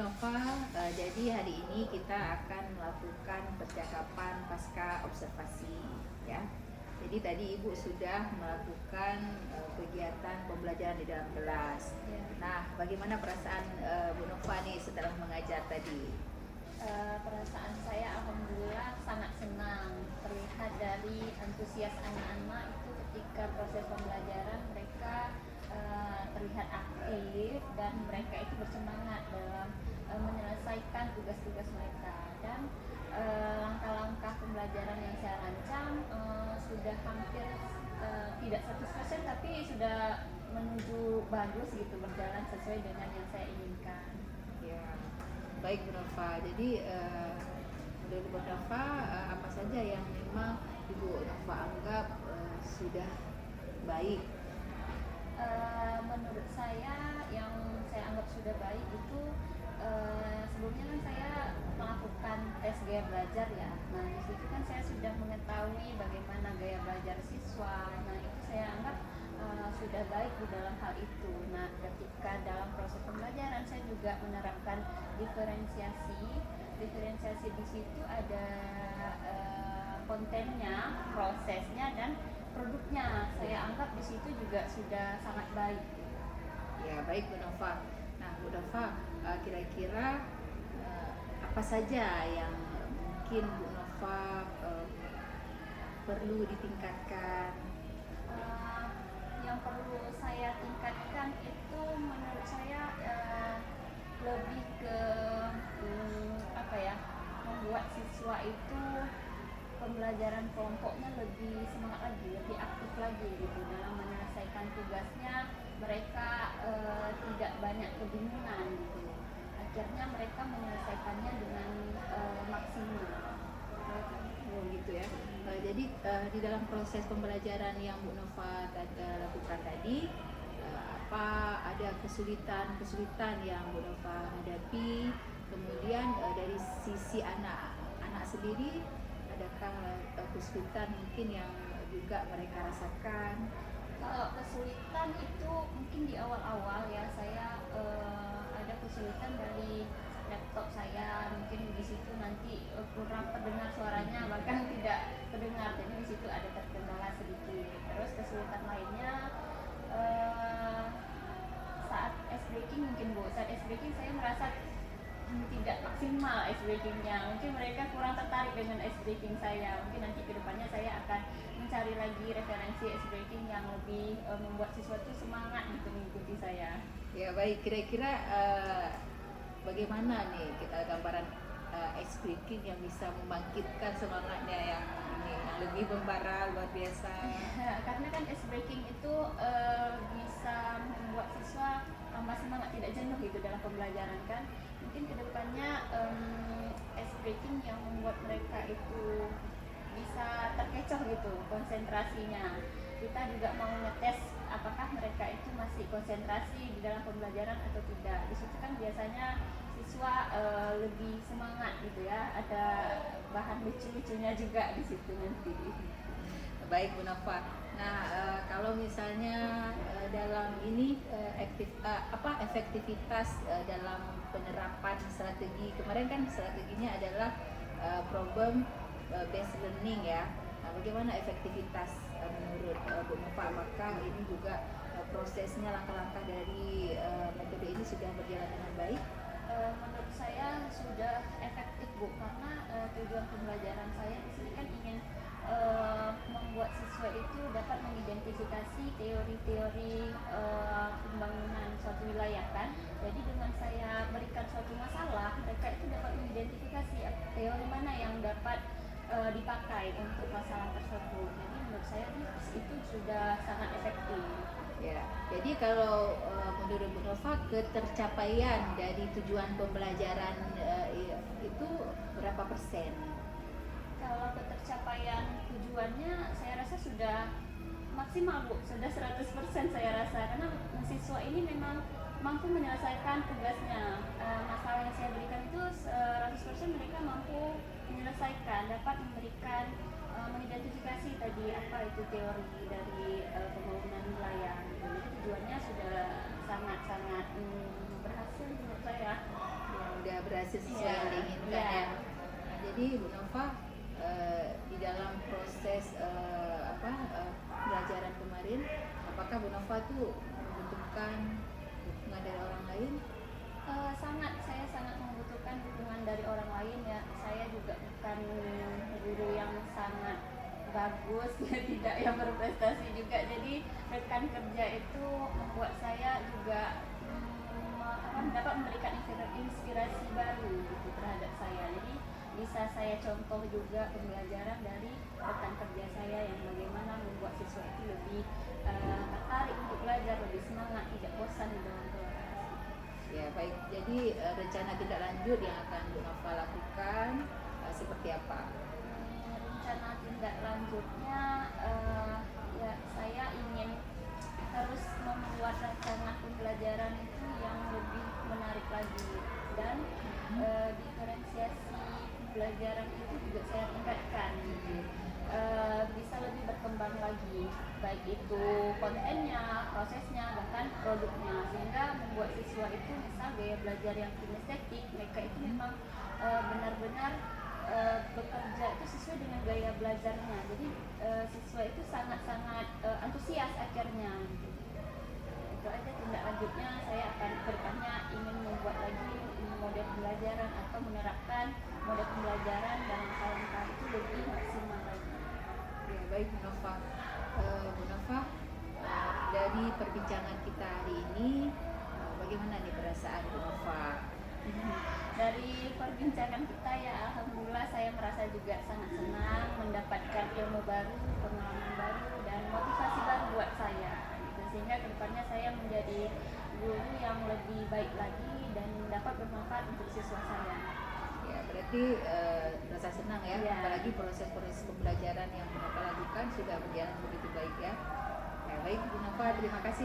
Nova, jadi hari ini kita akan melakukan percakapan pasca observasi, ya. Jadi tadi Ibu sudah melakukan kegiatan pembelajaran di dalam kelas. Ya. Nah, bagaimana perasaan Bu Nova nih setelah mengajar tadi? Perasaan saya alhamdulillah sangat senang, terlihat dari antusias anak-anak itu ketika proses pembelajaran mereka terlihat aktif dan mereka itu bersemangat dalam menyelesaikan tugas-tugas mereka, dan langkah-langkah pembelajaran yang saya rancang sudah hampir tidak 100% tapi sudah menuju bagus gitu, berjalan sesuai dengan yang saya inginkan. Ya, baik Bu Nova. Jadi menurut Bu Nova, apa saja yang memang Ibu Nova anggap sudah baik? Menurut saya yang saya anggap sudah baik itu sebelumnya kan saya melakukan tes gaya belajar ya. Nah di situ kan saya sudah mengetahui bagaimana gaya belajar siswa. Nah itu saya anggap sudah baik di dalam hal itu. Nah ketika dalam proses pembelajaran saya juga menerapkan diferensiasi. Diferensiasi di situ ada kontennya, prosesnya, dan produknya. Saya anggap di situ juga sudah sangat baik. Ya, baik Bu Nova. Nah, Bu Nova, kira-kira apa saja yang mungkin Bu Nova perlu ditingkatkan? Yang perlu saya tingkatkan itu menurut saya lebih ke membuat siswa itu pembelajaran kelompoknya lebih semangat lagi, lebih aktif lagi gitu dalam menyelesaikan tugasnya. Mereka tidak banyak kebingungan gitu. Akhirnya mereka menyelesaikannya dengan maksimal. Oh gitu ya. Jadi di dalam proses pembelajaran yang Bu Nova lakukan tadi, apa ada kesulitan yang Bu Nova hadapi? Kemudian dari sisi anak-anak sendiri, adakah kesulitan mungkin yang juga mereka rasakan? Kalau kesulitan itu mungkin di awal-awal ya, saya ada kesulitan dari laptop saya, mungkin di situ nanti kurang terdengar suaranya, bahkan tidak terdengar, jadi di situ ada terkendala sedikit. Terus kesulitan lainnya saat ice breaking mungkin Bu, saat ice breaking saya merasa tidak maksimal ice breakingnya, mungkin mereka kurang tertarik dengan ice breaking saya. Mungkin nanti kedepannya saya akan mencari lagi referensi ice breaking yang lebih membuat siswa itu semangat gitu mengikuti saya. Ya baik, kira-kira bagaimana nih kita gambaran ice breaking yang bisa membangkitkan semangatnya yang lebih membara luar biasa? Karena kan ice breaking itu bisa membuat siswa tambah semangat, tidak jenuh gitu dalam pembelajaran kan. Mungkin kedepannya ice breaking yang membuat mereka itu bisa terkecoh gitu konsentrasinya. Kita juga mau ngetes apakah mereka itu masih konsentrasi di dalam pembelajaran atau tidak. Di situ kan biasanya siswa lebih semangat gitu ya, ada bahan lucu-lucunya juga di situ nanti. Baik Bu Nova. Nah, kalau misalnya dalam ini efektivitas dalam penerapan strategi, kemarin kan strateginya adalah problem based learning ya. Nah, bagaimana efektivitas menurut Bu Nova? Apakah ini juga prosesnya, langkah-langkah dari metode ini sudah berjalan dengan baik? Menurut saya sudah efektif Bu, karena tujuan pembelajaran saya di sini kan ingin membuat siswa itu dapat mengidentifikasi teori-teori pembangunan suatu wilayah kan. Jadi dengan saya berikan suatu masalah, mereka itu dapat mengidentifikasi teori mana yang dapat dipakai untuk masalah tersebut. Jadi menurut saya itu sudah sangat efektif. Ya, jadi kalau menurut Bu Nova, ketercapaian dari tujuan pembelajaran itu berapa persen? Kalau ketercapaian tujuannya saya rasa sudah maksimal Bu, sudah 100% saya rasa, karena siswa ini memang mampu menyelesaikan tugasnya. Masalah yang saya berikan itu 100% mereka mampu menyelesaikan, dapat memberikan mengidentifikasi tadi apa itu teori dari pembangunan wilayah. Jadi tujuannya sudah sangat-sangat berhasil menurut saya. berhasil sesuai yang diinginkan ya. Nah, jadi Bu Nova di dalam proses pembelajaran kemarin, apakah Bu Nova tuh membutuhkan dukungan dari orang lain? Saya sangat membutuhkan dukungan dari orang lain ya. Saya juga bukan guru yang sangat bagus ya, tidak yang berprestasi juga. Jadi rekan kerja itu membuat saya juga dapat memberikan inspirasi baru gitu terhadap saya. Jadi bisa saya contoh juga pembelajaran dari rekan kerja saya yang bagaimana membuat siswa itu lebih tertarik untuk belajar, lebih semangat, tidak bosan di dalam kelas. Ya baik, jadi rencana tindak lanjut yang akan Bu Nova lakukan seperti apa? Rencana tindak lanjutnya ya saya ingin terus membuat rancangan pembelajaran itu yang lebih menarik lagi, dan diferensiasi pembelajaran itu juga saya tingkatkan gitu. Bisa lebih berkembang lagi, baik itu kontennya, prosesnya, bahkan produknya, sehingga membuat siswa itu misal gaya belajar yang kinestetik, mereka itu memang benar-benar bekerja itu sesuai dengan gaya belajarnya. Jadi siswa itu sangat-sangat antusias akhirnya gitu. Itu aja tindak lanjutnya. Saya akan kedepannya ingin membuat lagi model pembelajaran atau menerapkan model pembelajaran dan langkah-langkah itu lebih maksimal lagi. Ya baik Bu Nova, dari perbincangan kita hari ini bagaimana nih perasaan Bu Nova? Dari perbincangan kita ya, alhamdulillah saya merasa juga sangat senang mendapatkan ilmu baru, pengalaman baru, dan motivasi baru buat saya gitu. Sehingga kedepannya saya menjadi guru yang lebih baik lagi dan dapat bermanfaat untuk siswa saya. Ya berarti rasa senang ya, apalagi proses-proses pembelajaran yang Bu Nova lakukan sudah berjalan begitu baik ya. Ya baik Bu Nova, terima kasih.